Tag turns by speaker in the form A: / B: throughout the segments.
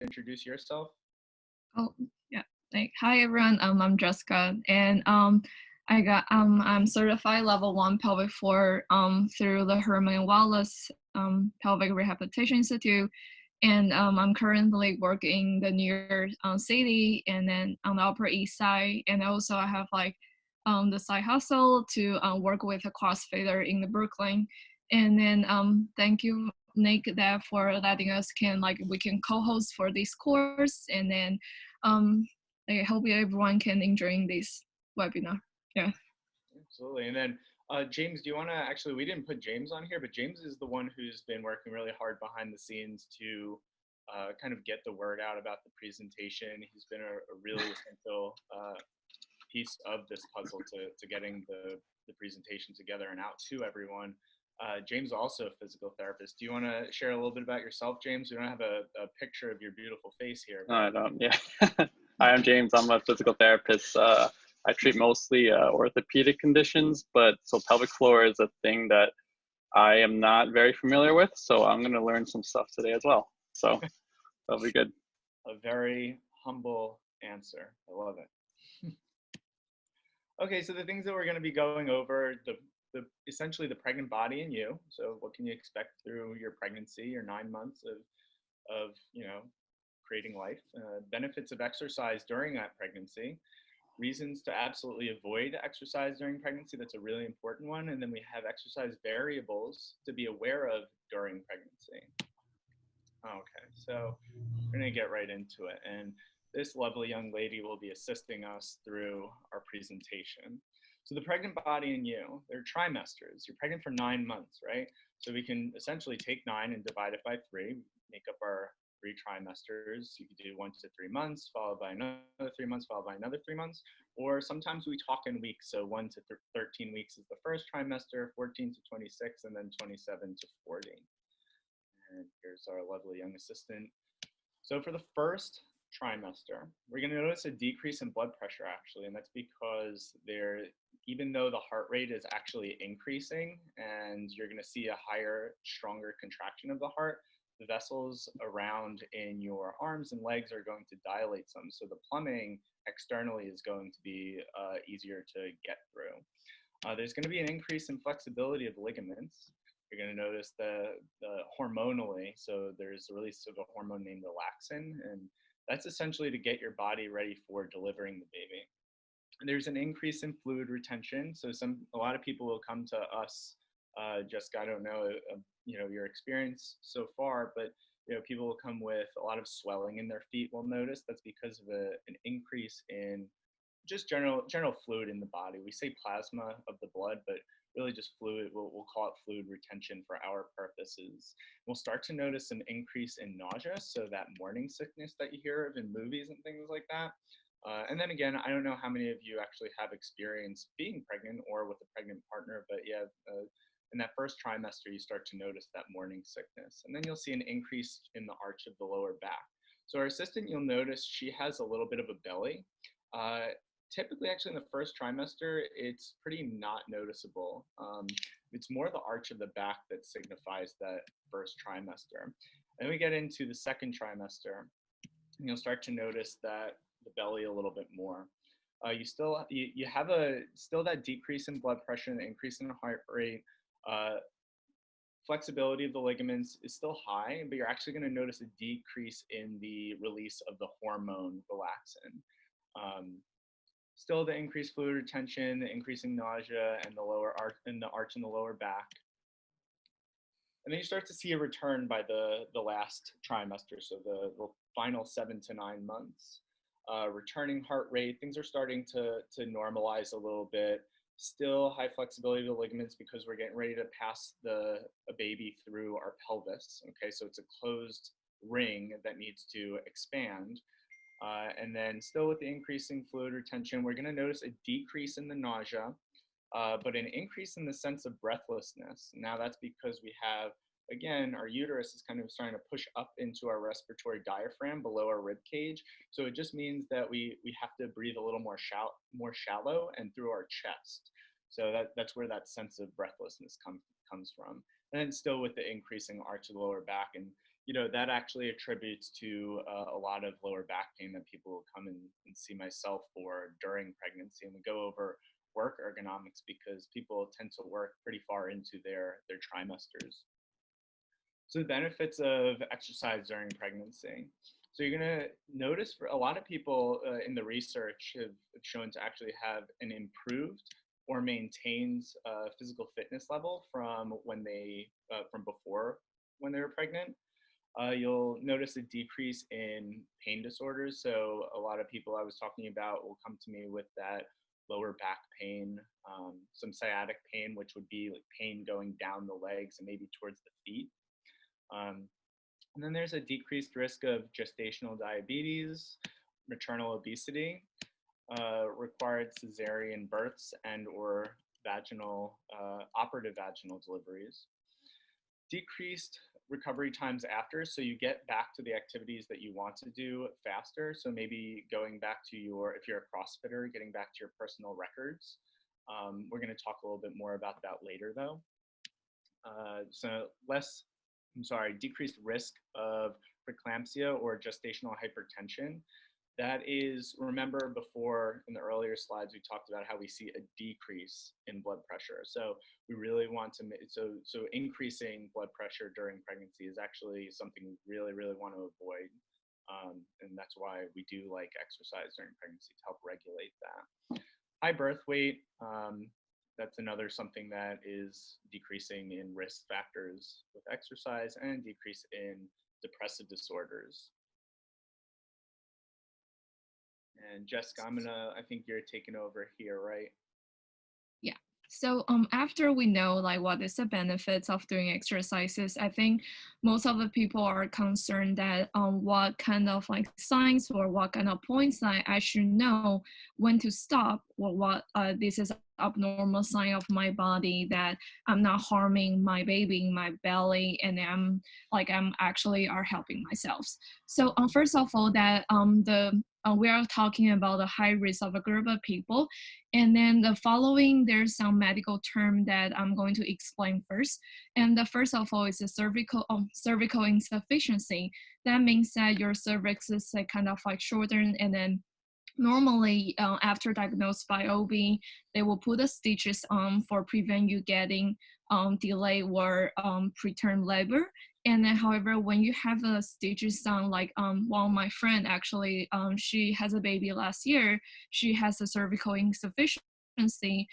A: introduce yourself?
B: Oh, yeah. Like, hi everyone. I'm Jessica, and I'm certified level one pelvic floor through the Herman Wallace Pelvic Rehabilitation Institute, and I'm currently working in the New York City, and then on the Upper East Side, and also I have like the side hustle to work with a CrossFitter in the Brooklyn, and then thank you Nick that for letting us can like we can co-host for this course, and then um, I hope everyone can enjoy this webinar. Yeah.
A: Absolutely. And then James, do you want to actually, we didn't put James on here, but James is the one who's been working really hard behind the scenes to kind of get the word out about the presentation. He's been a really essential piece of this puzzle to getting the presentation together and out to everyone. James, also a physical therapist. Do you want to share a little bit about yourself, James? We don't have a picture of your beautiful face here.
C: No, I don't. Yeah. Hi, I'm James. I'm a physical therapist. I treat mostly orthopedic conditions, but so pelvic floor is a thing that I am not very familiar with. So I'm going to learn some stuff today as well. So that'll be good.
A: A very humble answer. I love it. Okay, so the things that we're going to be going over, essentially the pregnant body and you. So what can you expect through your pregnancy, your 9 months of creating life, benefits of exercise during that pregnancy, reasons to absolutely avoid exercise during pregnancy. That's a really important one. And then we have exercise variables to be aware of during pregnancy. Okay, so we're going to get right into it. And this lovely young lady will be assisting us through our presentation. So the pregnant body and you, they're trimesters. You're pregnant for 9 months, right? So we can essentially take 9 and divide it by 3, make up our 3 trimesters. You could do 1 to 3 months, followed by another 3 months, followed by another 3 months. Or sometimes we talk in weeks. So 1 to 13 weeks is the first trimester, 14 to 26, and then 27 to 40. And here's our lovely young assistant. So for the first trimester, we're going to notice a decrease in blood pressure actually, and that's because even though the heart rate is actually increasing and you're going to see a higher, stronger contraction of the heart, the vessels around in your arms and legs are going to dilate some. So the plumbing externally is going to be easier to get through. There's going to be an increase in flexibility of ligaments. You're going to notice the hormonally, so there's a release of a hormone named relaxin, and that's essentially to get your body ready for delivering the baby. And there's an increase in fluid retention. So a lot of people will come to us, Jessica, I don't know, your experience so far, but people will come with a lot of swelling in their feet. We'll notice that's because of an increase in just general fluid in the body. We say plasma of the blood, but really just fluid. We'll call it fluid retention for our purposes. We'll start to notice an increase in nausea, so that morning sickness that you hear of in movies and things like that. And then again, I don't know how many of you actually have experience being pregnant or with a pregnant partner, but yeah, in that first trimester, you start to notice that morning sickness. And then you'll see an increase in the arch of the lower back. So our assistant, you'll notice she has a little bit of a belly. Typically, actually, in the first trimester, it's pretty not noticeable. It's more the arch of the back that signifies that first trimester. Then we get into the second trimester, and you'll start to notice that the belly a little bit more. You have still that decrease in blood pressure and the increase in heart rate. Flexibility of the ligaments is still high, but you're actually going to notice a decrease in the release of the hormone relaxin. Still the increased fluid retention, the increasing nausea, and the lower arch and the arch in the lower back. And then you start to see a return by the last trimester, so the final 7 to 9 months. Returning heart rate, things are starting to normalize a little bit. Still high flexibility of the ligaments because we're getting ready to pass a baby through our pelvis. Okay, so it's a closed ring that needs to expand. And then still with the increasing fluid retention, we're going to notice a decrease in the nausea, but an increase in the sense of breathlessness. Now that's because we have, again, our uterus is kind of starting to push up into our respiratory diaphragm below our rib cage. So it just means that we have to breathe a little more shallow and through our chest. So that's where that sense of breathlessness comes from. And then still with the increasing arch of the lower back. And that actually attributes to a lot of lower back pain that people will come and see myself for during pregnancy. And we go over work ergonomics because people tend to work pretty far into their trimesters. So the benefits of exercise during pregnancy. So you're going to notice for a lot of people in the research have shown to actually have an improved or maintained physical fitness level from when from before when they were pregnant. You'll notice a decrease in pain disorders. So a lot of people I was talking about will come to me with that lower back pain, some sciatic pain, which would be like pain going down the legs and maybe towards the feet. And then there's a decreased risk of gestational diabetes, maternal obesity, required cesarean births and or operative vaginal deliveries. Decreased recovery times after, so you get back to the activities that you want to do faster. So maybe going back to if you're a CrossFitter, getting back to your personal records. We're going to talk a little bit more about that later though. Decreased risk of preeclampsia or gestational hypertension. That is, remember before in the earlier slides, we talked about how we see a decrease in blood pressure. So we really want to, so increasing blood pressure during pregnancy is actually something we really, really want to avoid. And that's why we do like exercise during pregnancy to help regulate that. High birth weight, that's another something that is decreasing in risk factors with exercise and decrease in depressive disorders. And Jessica, I think you're taking over here, right?
B: Yeah. So after we know like what is the benefits of doing exercises, I think most of the people are concerned that what kind of like signs or what kind of points that I should know when to stop, or what this is abnormal sign of my body that I'm not harming my baby in my belly, and I'm actually are helping myself. So first of all, that we are talking about a high risk of a group of people, and then the following there's some medical term that I'm going to explain first. And the first of all is a cervical insufficiency. That means that your cervix is kind of like shortened, and then normally after diagnosed by OB, they will put the stitches on for prevent you getting delay or preterm labor. And then, however, when you have the stitches done, like one of my friend actually, she has a baby last year, she has a cervical insufficiency.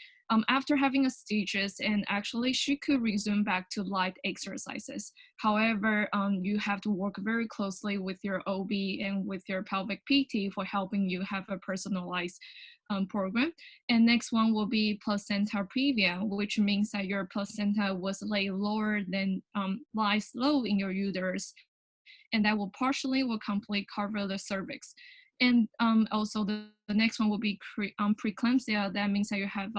B: After having a stitches, and actually she could resume back to light exercises. However, you have to work very closely with your OB and with your pelvic PT for helping you have a personalized program. And next one will be placenta previa, which means that your placenta was laid lower than lies low in your uterus, and that will partially will completely cover the cervix. And also the next one will be preeclampsia. That means that you have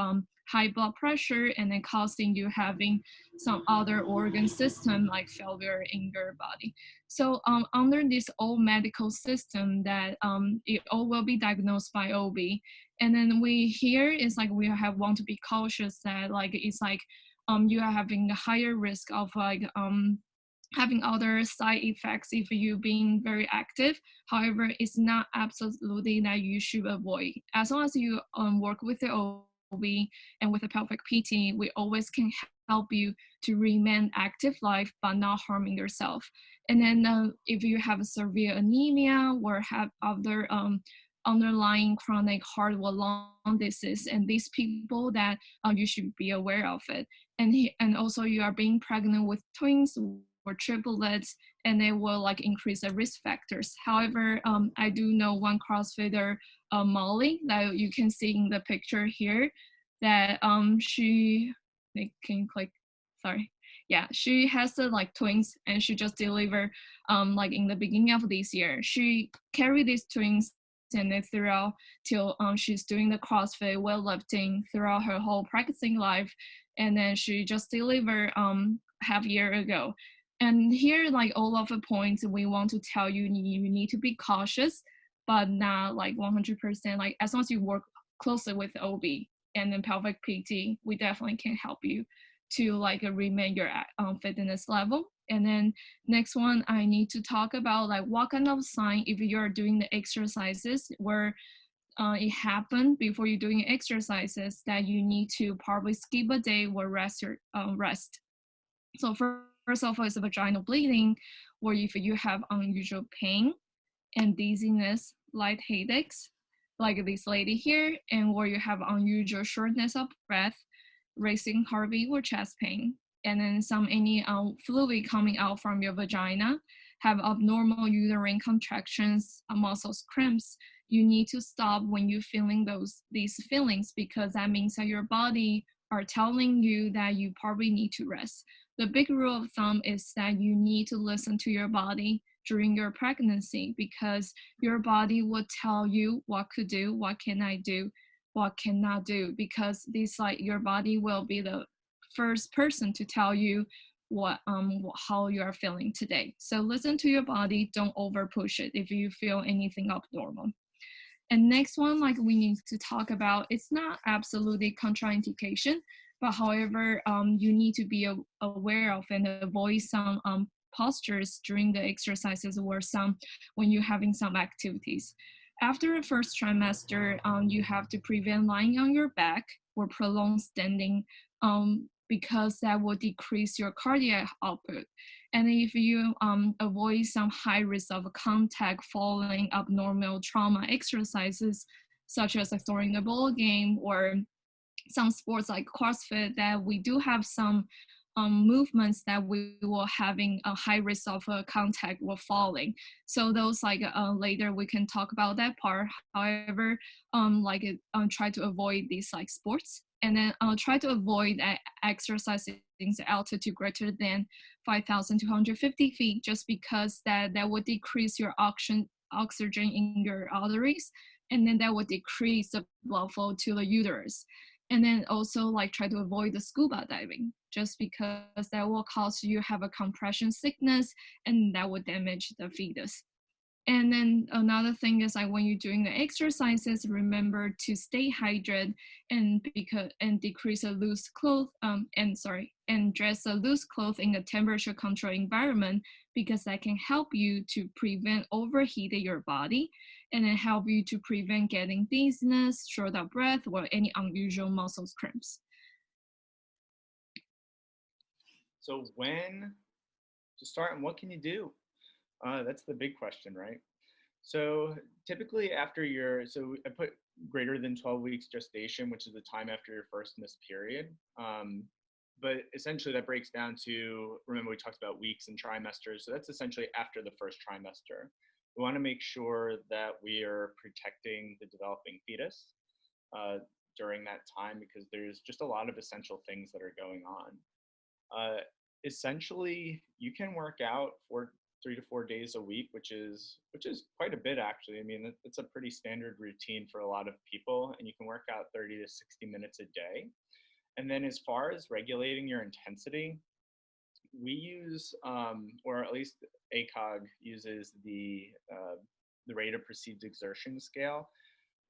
B: high blood pressure, and then causing you having some other organ system like failure in your body. So under this old medical system that it all will be diagnosed by OB. And then we here is like we want to be cautious that like it's like you are having a higher risk of like having other side effects if you being very active. However, it's not absolutely that you should avoid. As long as you work with the OB and with the pelvic PT, we always can help you to remain active life but not harming yourself. And then if you have a severe anemia or have other underlying chronic heart or lung disease, and these people that you should be aware of it. And also you are being pregnant with twins or triplets, and they will like increase the risk factors. However, I do know one CrossFitter, Molly, that you can see in the picture here, that she can click, sorry. Yeah, she has the like twins, and she just delivered like in the beginning of this year. She carried these twins and then throughout till she's doing the CrossFit weightlifting throughout her whole practicing life, and then she just delivered half year ago. And here, like all of the points we want to tell you, you need to be cautious, but not like 100%. Like as long as you work closely with OB and then pelvic PT, we definitely can help you to like remain your fitness level. And then next one, I need to talk about like what kind of sign if you're doing the exercises where it happened before you're doing exercises that you need to probably skip a day or rest. So first of all, is vaginal bleeding, or if you have unusual pain and dizziness, light headaches, like this lady here, and or you have unusual shortness of breath, racing heartbeat or chest pain, and then any fluid coming out from your vagina, have abnormal uterine contractions, muscles cramps, you need to stop when you're feeling these feelings, because that means that your body are telling you that you probably need to rest. The big rule of thumb is that you need to listen to your body during your pregnancy, because your body will tell you what could do, what can I do, what cannot do, because this like your body will be the first person to tell you how you are feeling today. So listen to your body, don't over push it if you feel anything abnormal. And next one, like we need to talk about, it's not absolutely contraindication, but however, you need to be aware of and avoid some postures during the exercises or when you're having some activities. After the first trimester, you have to prevent lying on your back or prolonged standing, because that will decrease your cardiac output. And if you avoid some high risk of contact following abnormal trauma exercises, such as like throwing a ball game or some sports like CrossFit, that we do have some movements that we will having a high risk of contact or falling. So those like later we can talk about that part. However, try to avoid these like sports, and then try to avoid exercising at altitude greater than 5,250 feet, just because that would decrease your oxygen in your arteries, and then that would decrease the blood flow to the uterus. And then also like try to avoid the scuba diving, just because that will cause you have a compression sickness and that would damage the fetus. And then another thing is like when you're doing the exercises, remember to stay hydrated and decrease a loose clothes and dress a loose clothes in a temperature controlled environment, because that can help you to prevent overheating your body, and then help you to prevent getting dizziness, short of breath, or any unusual muscles cramps.
A: So when to start and what can you do? That's the big question, right? So typically I put greater than 12 weeks gestation, which is the time after your first missed period. But essentially that breaks down to, remember we talked about weeks and trimesters. So that's essentially after the first trimester. We want to make sure that we are protecting the developing fetus during that time, because there's just a lot of essential things that are going on. Essentially, you can work out for 3 to 4 days a week, which is quite a bit actually. I mean, it's a pretty standard routine for a lot of people, and you can work out 30 to 60 minutes a day. And then as far as regulating your intensity, we use, or at least ACOG uses the rate of perceived exertion scale.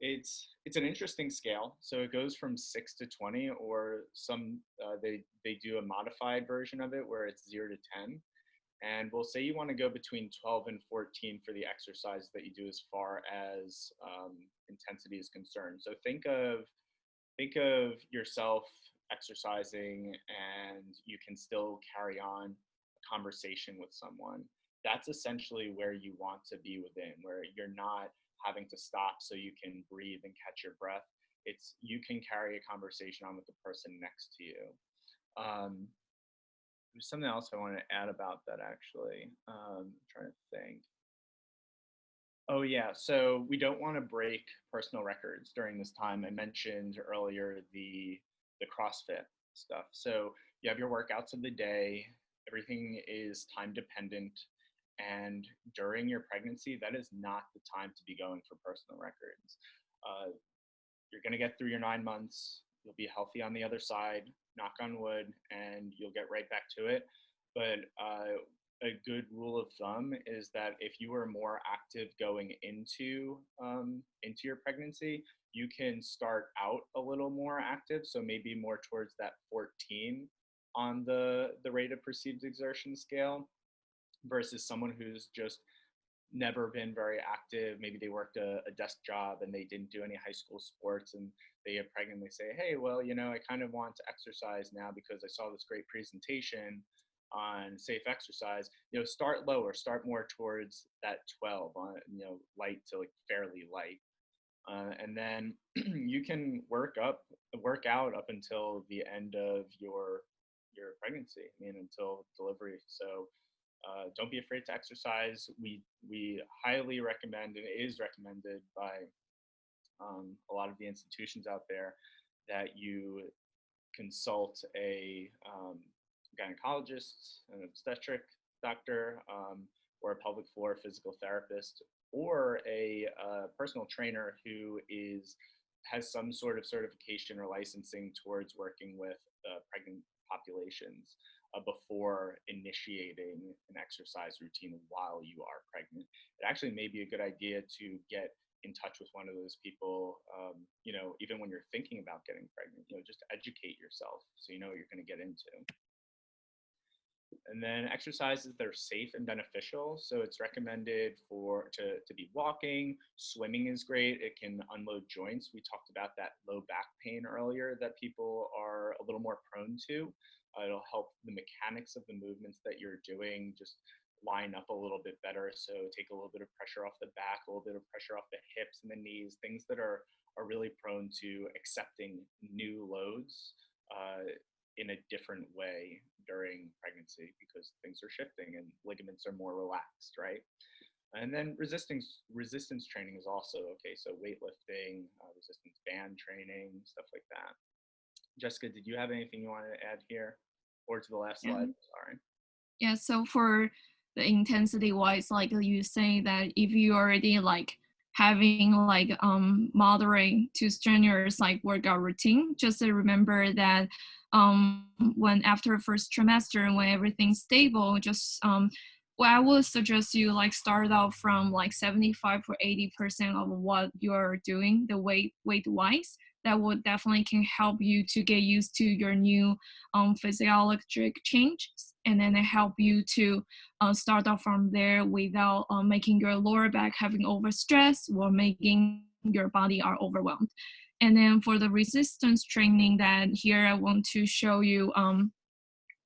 A: It's an interesting scale. So it goes from 6 to 20, or some they do a modified version of it where it's 0 to 10. And we'll say you want to go between 12 and 14 for the exercise that you do as far as intensity is concerned. So think of yourself exercising and you can still carry on a conversation with someone. That's essentially where you want to be within, where you're not having to stop so you can breathe and catch your breath. It's you can carry a conversation on with the person next to you. There's something else I want to add about that actually. I'm trying to think. Oh yeah, so we don't want to break personal records during this time. I mentioned earlier the CrossFit stuff. So you have your workouts of the day, everything is time dependent, and during your pregnancy, that is not the time to be going for personal records. You're going to get through your 9 months, you'll be healthy on the other side, knock on wood, and you'll get right back to it. But a good rule of thumb is that if you are more active going into your pregnancy, you can start out a little more active. So maybe more towards that 14 on the rate of perceived exertion scale versus someone who's just never been very active. Maybe they worked a desk job and they didn't do any high school sports, and they get pregnant. They say, hey, well, I kind of want to exercise now because I saw this great presentation on safe exercise. Start lower, start more towards that 12 on, light to like fairly light. And then you can work out up until the end of your pregnancy, until delivery. So don't be afraid to exercise. We highly recommend, and it is recommended by a lot of the institutions out there, that you consult a gynecologist, an obstetric doctor, or a pelvic floor physical therapist, or a personal trainer who has some sort of certification or licensing towards working with pregnant populations before initiating an exercise routine while you are pregnant. It actually may be a good idea to get in touch with one of those people, even when you're thinking about getting pregnant, just educate yourself so you know what you're going to get into. And then exercises that are safe and beneficial. So it's recommended to be walking. Swimming is great. It can unload joints. We talked about that low back pain earlier that people are a little more prone to. It'll help the mechanics of the movements that you're doing just line up a little bit better. So take a little bit of pressure off the back, a little bit of pressure off the hips and the knees, things that are really prone to accepting new loads in a different way during pregnancy, because things are shifting and ligaments are more relaxed, right? And then resistance training is also okay. So weightlifting, resistance band training, stuff like that. Jessica, did you have anything you wanted to add here, or to the last slide? Sorry.
B: Yeah, so for the intensity wise, like you say that if you already like having like moderate to strenuous like workout routine, just to remember that when after first trimester, when everything's stable, just well, I would suggest you like start out from like 75 or 80% of what you're doing, the weight wise. That would definitely can help you to get used to your new physiologic changes, and then it help you to start off from there without making your lower back having overstress or making your body are overwhelmed. And then for the resistance training, that here I want to show you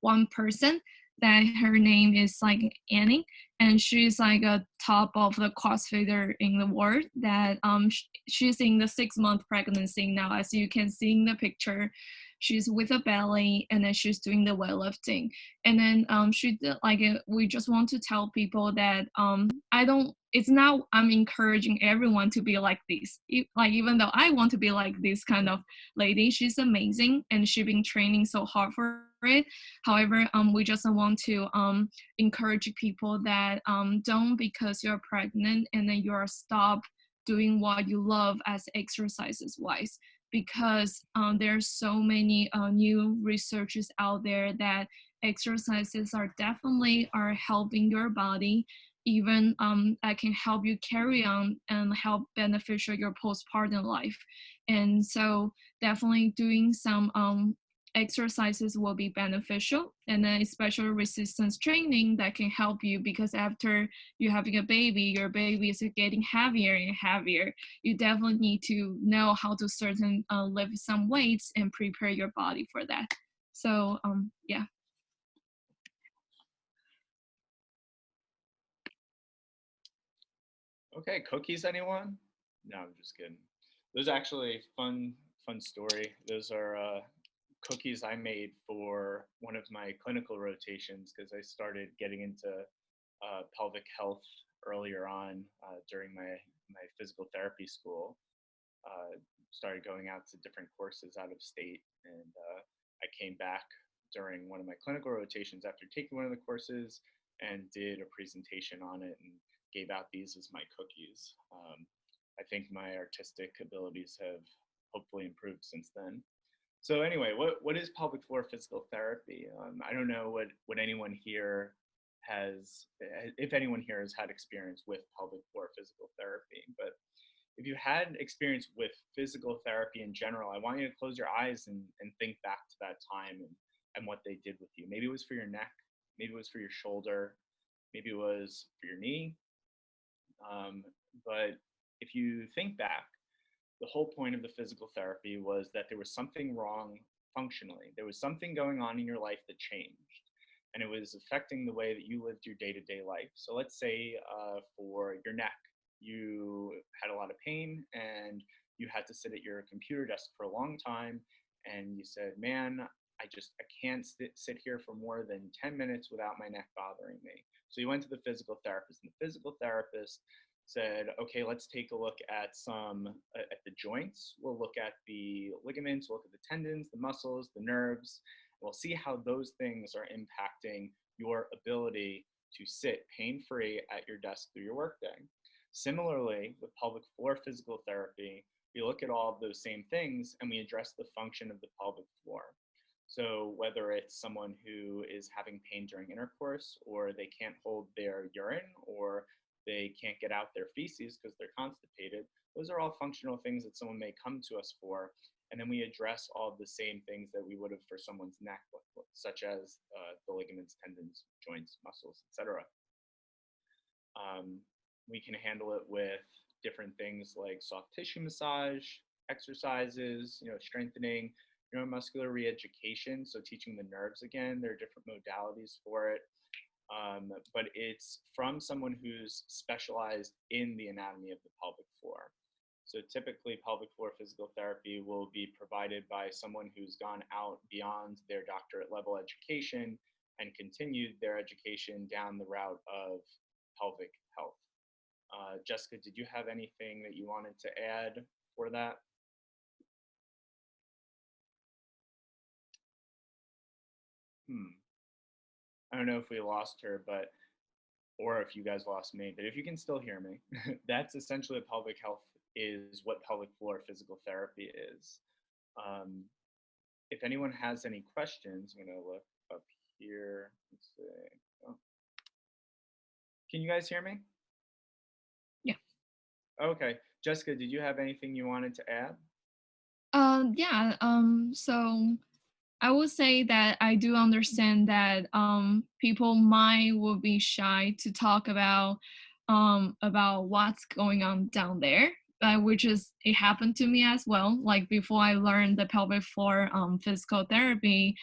B: one person that her name is like Annie, and she's like a top of the CrossFitter in the world. That she's in the 6-month pregnancy now, as you can see in the picture. She's with a belly, and then she's doing the weightlifting. And then she did like we just want to tell people that it's not I'm encouraging everyone to be like this. Like even though I want to be like this kind of lady, she's amazing and she's been training so hard for it. However, we just want to encourage people that don't, because you're pregnant and then you're stop doing what you love as exercises wise, because there's so many new researches out there that exercises are definitely are helping your body, even that can help you carry on and help beneficial your postpartum life. And so definitely doing some exercises will be beneficial, and then especially resistance training that can help you, because after you having a baby, your baby is getting heavier and heavier. You definitely need to know how to certain lift some weights and prepare your body for that. So yeah.
A: Okay, cookies, anyone? No, I'm just kidding. Those are actually fun story. Those are cookies I made for one of my clinical rotations, because I started getting into pelvic health earlier on during my physical therapy school. Started going out to different courses out of state, and I came back during one of my clinical rotations after taking one of the courses and did a presentation on it and gave out these as my cookies. I think my artistic abilities have hopefully improved since then. So anyway, what is pelvic floor physical therapy? I don't know what anyone here has, if anyone here has had experience with pelvic floor physical therapy, but if you had experience with physical therapy in general, I want you to close your eyes and think back to that time, and and what they did with you. Maybe it was for your neck, maybe it was for your shoulder, maybe it was for your knee. But if you think back, the whole point of the physical therapy was that there was something wrong functionally. There was something going on in your life that changed, and it was affecting the way that you lived your day-to-day life. So let's say for your neck, you had a lot of pain and you had to sit at your computer desk for a long time, and you said, man, I can't sit here for more than 10 minutes without my neck bothering me. So you went to the physical therapist, and the physical therapist said, okay, let's take a look at at the joints. We'll look at the ligaments, we'll look at the tendons, the muscles, the nerves. We'll see how those things are impacting your ability to sit pain-free at your desk through your workday. Similarly, with pelvic floor physical therapy, we look at all of those same things and we address the function of the pelvic floor. So whether it's someone who is having pain during intercourse, or they can't hold their urine, or they can't get out their feces because they're constipated, those are all functional things that someone may come to us for. And then we address all of the same things that we would have for someone's neck, such as the ligaments, tendons, joints, muscles, etc. We can handle it with different things like soft tissue massage, exercises, strengthening, neuromuscular re-education, so teaching the nerves again. There are different modalities for it. But it's from someone who's specialized in the anatomy of the pelvic floor. So typically pelvic floor physical therapy will be provided by someone who's gone out beyond their doctorate level education and continued their education down the route of pelvic health. Jessica, did you have anything that you wanted to add for that? I don't know if we lost her, or if you guys lost me, but if you can still hear me, that's essentially what pelvic health is, what pelvic floor physical therapy is. If anyone has any questions, I'm gonna look up here. Let's see. Oh. Can you guys hear me?
B: Yeah.
A: Okay. Jessica, did you have anything you wanted to add?
B: Yeah. So I would say that I do understand that people might will be shy to talk about what's going on down there, which is it happened to me as well. Like before I learned the pelvic floor physical therapy,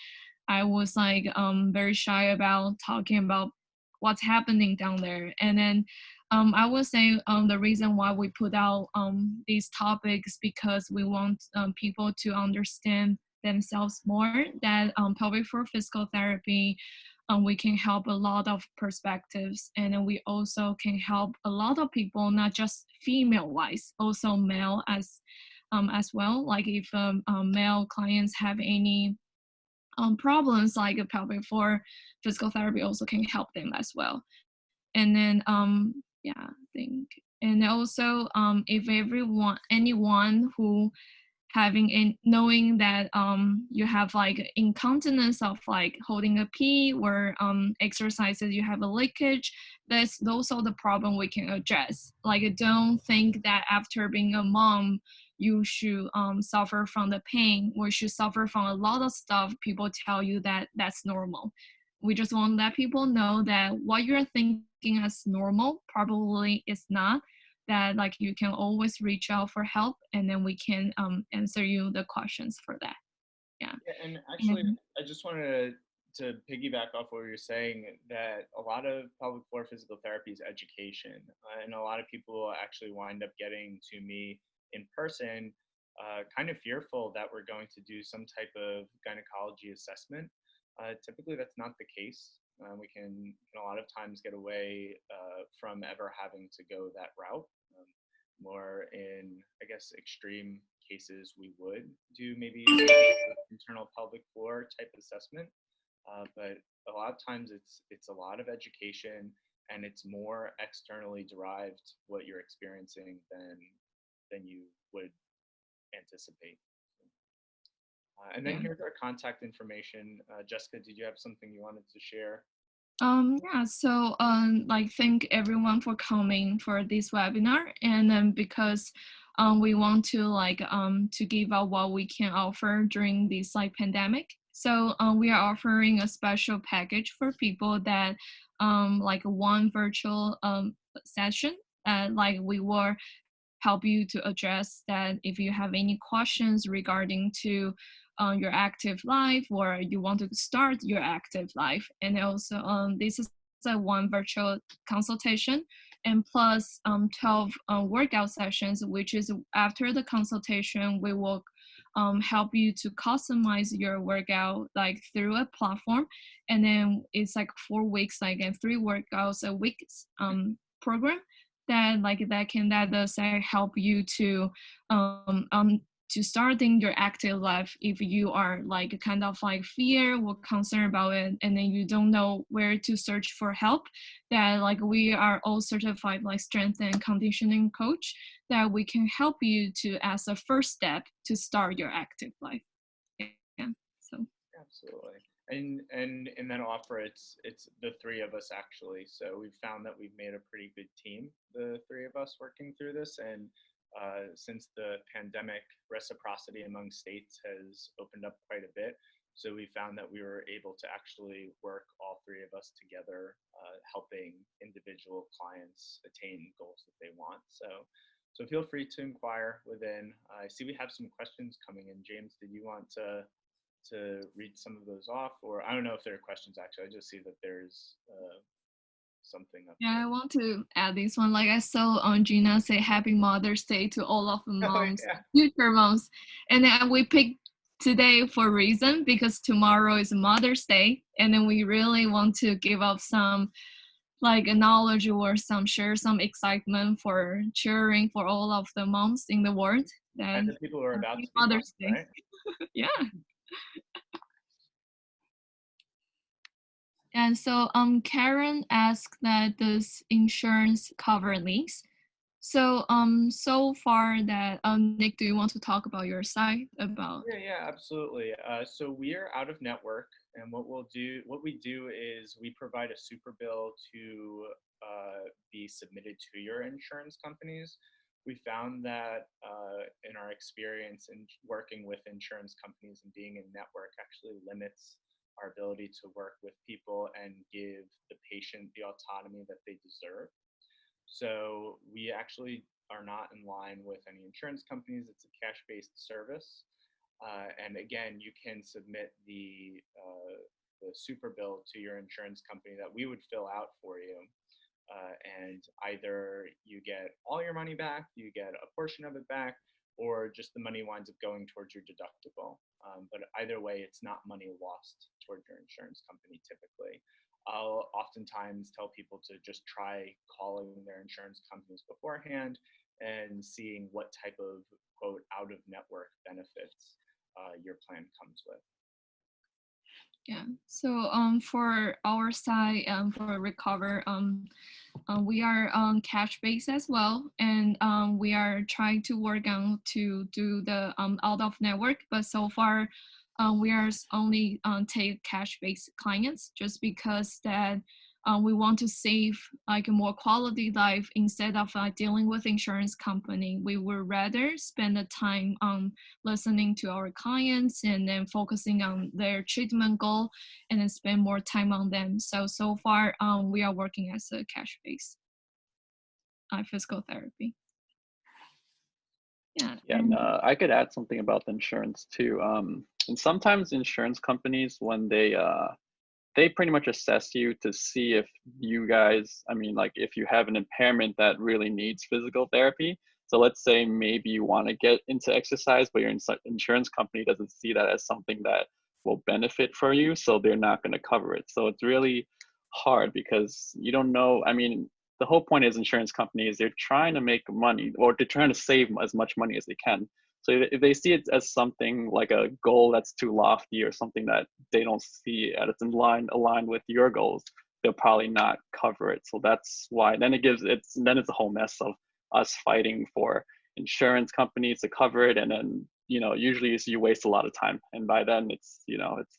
B: I was like very shy about talking about what's happening down there. And then I would say the reason why we put out these topics because we want people to understand themselves more, that pelvic floor physical therapy, we can help a lot of perspectives, and then we also can help a lot of people, not just female wise, also male as well. Like if male clients have any problems like a pelvic floor physical therapy also can help them as well. And then yeah, I think, and also if anyone who knowing that you have like incontinence of like holding a pee, or exercises you have a leakage, those are the problem we can address. Like don't think that after being a mom you should suffer from the pain, or should suffer from a lot of stuff people tell you that that's normal. We just want to let people know that what you're thinking as normal probably is not, that like you can always reach out for help, and then we can answer you the questions for that. Yeah.
A: And actually, I just wanted to piggyback off what you're saying, that a lot of pelvic floor physical therapy is education, and a lot of people actually wind up getting to me in person kind of fearful that we're going to do some type of gynecology assessment. Typically that's not the case. We can a lot of times get away from ever having to go that route. More in, I guess, extreme cases, we would do maybe internal pelvic floor type assessment. But a lot of times it's a lot of education, and it's more externally derived what you're experiencing than you would anticipate. And then here's our contact information. Jessica, did you have something you wanted to share?
B: Yeah, so like thank everyone for coming for this webinar, and then because we want to like to give out what we can offer during this like pandemic. So we are offering a special package for people that like one virtual session. Like we will help you to address that if you have any questions regarding to your active life or you want to start your active life. And also this is a one virtual consultation and plus 12 workout sessions, which is after the consultation, we will help you to customize your workout like through a platform. And then it's like 4 weeks, like and 3 workouts a week program that like that does help you to starting your active life if you are like kind of like fear or concerned about it and then you don't know where to search for help, that like we are all certified like strength and conditioning coach that we can help you to as a first step to start your active life. Yeah, so
A: Absolutely. And in that offer, it's the 3 of us actually. So we've found that we've made a pretty good team, the 3 of us working through this. And since the pandemic, reciprocity among states has opened up quite a bit. So we found that we were able to actually work all 3 of us together, helping individual clients attain goals that they want. So feel free to inquire within. I see we have some questions coming in. James, did you want to read some of those off, or I don't know if there are questions actually. I just see that there's something up
B: yeah,
A: here.
B: I want to add this one. Like I saw on Gina say Happy Mother's Day to all of the
A: Oh
B: moms,
A: yeah,
B: future moms. And then we picked today for a reason because tomorrow is Mother's Day. And then we really want to give up some like knowledge or some share some excitement for cheering for all of the moms in the world. Then
A: and the people who are about to
B: Happy
A: be moms,
B: Mother's Day.
A: right?
B: Yeah. And so Karen asked that does insurance cover leaks? So so far that Nick, do you want to talk about your side about?
A: Yeah, absolutely. So we are out of network, and what we do is we provide a super bill to be submitted to your insurance companies. We found that in our experience in working with insurance companies and being in network actually limits our ability to work with people and give the patient the autonomy that they deserve. So we actually are not in line with any insurance companies. It's a cash-based service. And again, you can submit the super bill to your insurance company that we would fill out for you. And either you get all your money back, you get a portion of it back, or just the money winds up going towards your deductible. But either way, it's not money lost towards your insurance company typically. I'll oftentimes tell people to just try calling their insurance companies beforehand and seeing what type of quote out of network benefits your plan comes with.
B: Yeah. So for our side for RECOVR we are on cash base as well, and we are trying to work on to do the out of network, but so far we are only take cash based clients just because that we want to save like a more quality life instead of dealing with insurance company. We would rather spend the time on listening to our clients and then focusing on their treatment goal and then spend more time on them. So far we are working as a cash based physical therapy. Yeah.
C: And I could add something about the insurance too. And sometimes insurance companies, when they pretty much assess you to see if you guys, I mean, like if you have an impairment that really needs physical therapy. So let's say maybe you want to get into exercise, but your insurance company doesn't see that as something that will benefit for you. So they're not going to cover it. So it's really hard because you don't know. I mean, the whole point is insurance companies, they're trying to make money or they're trying to save as much money as they can. So if they see it as something like a goal that's too lofty or something that they don't see as it's aligned with your goals, they'll probably not cover it. So that's why then it's a whole mess of us fighting for insurance companies to cover it, and then usually you waste a lot of time, and by then it's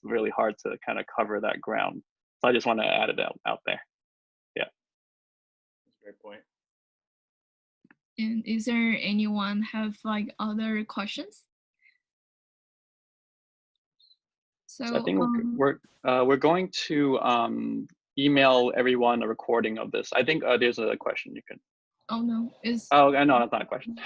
C: really hard to kind of cover that ground. So I just want to add it out there. Yeah,
A: That's a great point.
B: And is there anyone have like other questions?
C: So I
B: So,
C: think we're going to email everyone a recording of this. I think there's a question you can.
B: oh no, is
C: Oh no, that's not a question.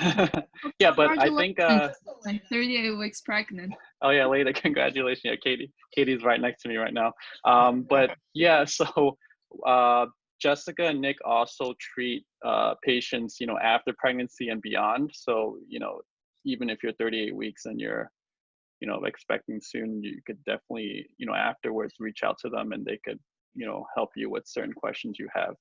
C: Yeah, but I think.
B: Like 38 weeks pregnant.
C: Oh yeah, later. Congratulations, yeah, Katie. Katie's right next to me right now. But yeah, so Jessica and Nick also treat patients, you know, after pregnancy and beyond. So you know, even if you're 38 weeks and you're, you know, expecting soon, you could definitely, you know, afterwards reach out to them and they could, you know, help you with certain questions you have.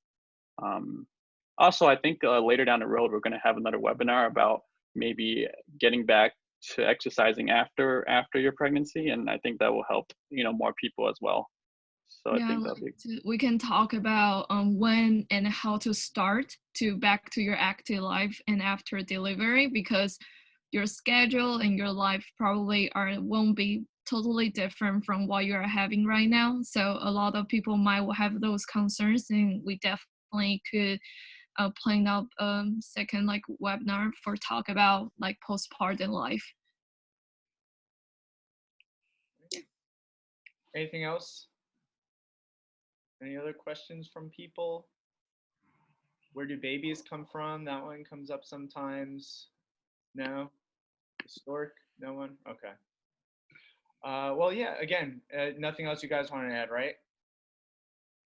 C: Also, I think later down the road, we're going to have another webinar about maybe getting back to exercising after your pregnancy, and I think that will help, you know, more people as well. So
B: Yeah,
C: I think that'll be.
B: we can talk about when and how to start to back to your active life and after delivery, because your schedule and your life probably won't be totally different from what you're having right now. So a lot of people might have those concerns, and we definitely could plan out second like webinar for talk about like postpartum life.
A: Anything else? Any other questions from people? Where do babies come from? That one comes up sometimes. No? Historic? No one? Okay. Well, yeah, again, nothing else you guys want to add, right?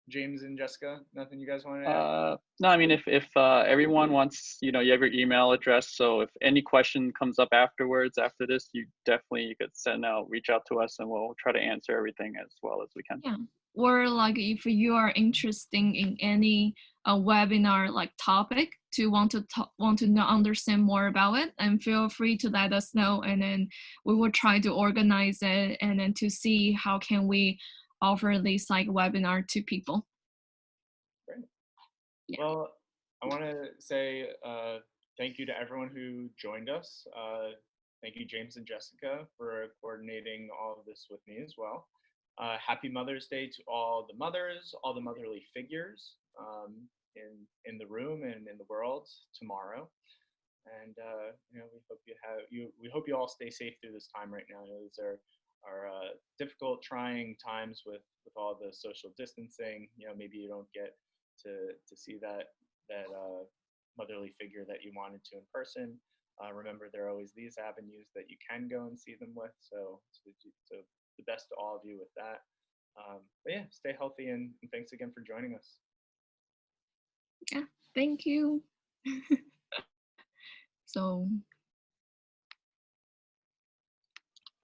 A: James and Jessica, nothing you guys want to add?
C: No, I mean, if everyone wants, you know, you have your email address. So if any question comes up afterwards, after this, you could reach out to us and we'll try to answer everything as well as we can.
B: Yeah. Or like if you are interested in any webinar like topic to want to know, understand more about it, and feel free to let us know, and then we will try to organize it and then to see how can we offer this like webinar to people.
A: Great.
B: Yeah.
A: Well, I want to say thank you to everyone who joined us. Thank you, James and Jessica, for coordinating all of this with me as well. Happy Mother's Day to all the mothers, all the motherly figures in the room and in the world tomorrow. And you know, we hope you all stay safe through this time right now. You know, these are difficult, trying times with all the social distancing. You know, maybe you don't get to see that motherly figure that you wanted to in person. Remember, there are always these avenues that you can go and see them with. So the best to all of you with that. But yeah, stay healthy, and thanks again for joining us.
B: Yeah, thank you. So.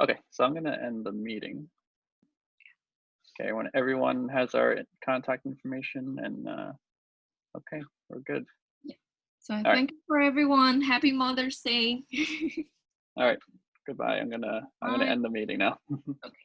C: Okay, so I'm gonna end the meeting. Okay, when everyone has our contact information, and okay, we're good.
B: Yeah. So thank you for everyone. Happy Mother's Day.
C: All right, goodbye. I'm gonna end the meeting now.
B: Okay.